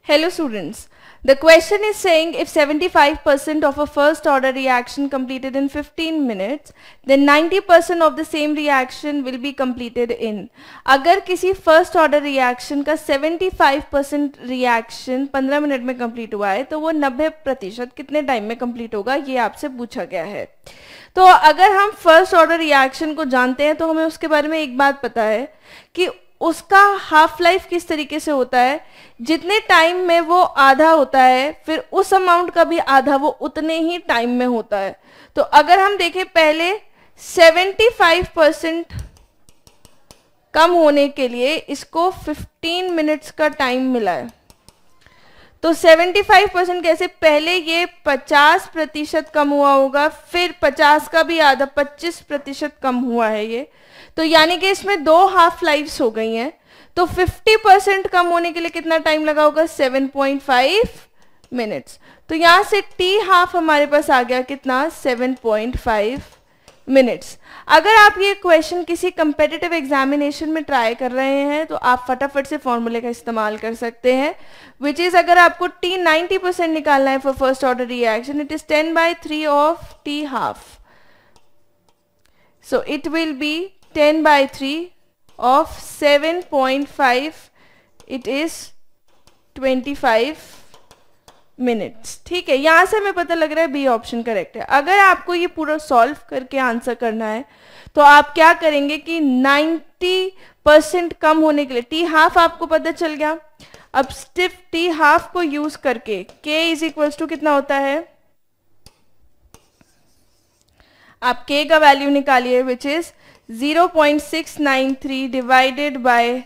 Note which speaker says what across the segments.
Speaker 1: Hello students, the question is saying if 75% of a first order reaction completed in 15 minutes, then 90% of the same reaction will be completed in. अगर किसी first order reaction का 75% reaction 15 minute में complete हुआ है तो वो 90% कितने time में complete होगा, ये आपसे पूछा गया है. तो अगर हम फर्स्ट ऑर्डर रिएक्शन को जानते हैं तो हमें उसके बारे में एक बात पता है कि उसका हाफ लाइफ किस तरीके से होता है. जितने टाइम में वो आधा होता है फिर उस अमाउंट का भी आधा वो उतने ही टाइम में होता है. तो अगर हम देखें पहले 75% कम होने के लिए इसको 15 मिनट्स का टाइम मिला है. तो 75% कैसे, पहले ये 50% कम हुआ होगा, फिर 50 का भी आधा 25% कम हुआ है ये. तो यानी कि इसमें दो हाफ लाइफ्स हो गई हैं. तो 50% कम होने के लिए कितना टाइम लगा होगा, 7.5 मिनट्स. तो यहां से टी हाफ हमारे पास आ गया कितना, 7.5 मिनट्स. अगर आप ये क्वेश्चन किसी कंपेटिटिव एग्जामिनेशन में ट्राई कर रहे हैं तो आप फटाफट से फॉर्मूले का इस्तेमाल कर सकते हैं, विच इज अगर आपको टी 90% निकालना है for first order reaction, it is 10/3 of T half. So it will be 10/3 of 7.5, it is 25 minutes. ठीक है, यहां से हमें पता लग रहा है बी ऑप्शन करेक्ट है. अगर आपको ये पूरा सॉल्व करके आंसर करना है तो आप क्या करेंगे कि 90% कम होने के लिए टी हाफ आपको पता चल गया. अब स्टिफ टी हाफ को यूज करके k इज इक्वल्स टू कितना होता है, आप k का वैल्यू निकालिए which is 0.693 divided by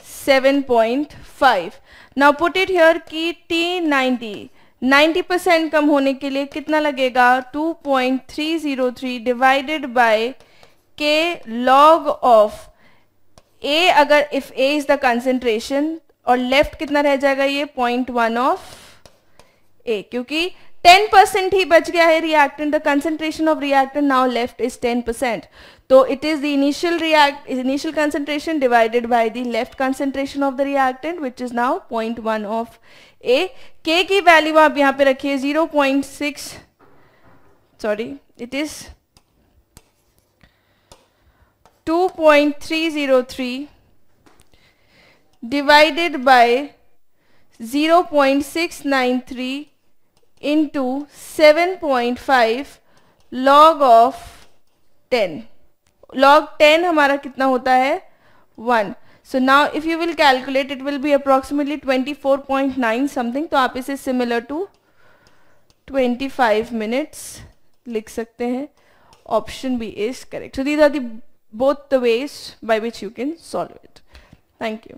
Speaker 1: 7.5. Now put it here कि T 90% कम होने के लिए कितना लगेगा, 2.303 divided by K log of A. अगर if A is the concentration और left कितना रह जाएगा, ये 0.1 of A, क्योंकि 10% ही बच गया है reactant. The concentration of reactant now left is 10%. तो it is the initial concentration divided by the left concentration of the reactant, which is now 0.1 of A. K की वैल्यू आप यहाँ पे रखिए 0.6, sorry it is 2.303 divided by 0.693 into 7.5 log of 10. log 10 हमारा कितना होता है, 1. So now if you will calculate it will be approximately 24.9 something. तो आप इसे similar to 25 minutes लिख सकते हैं. Option B is correct. So these are the both the ways by which you can solve it. Thank you.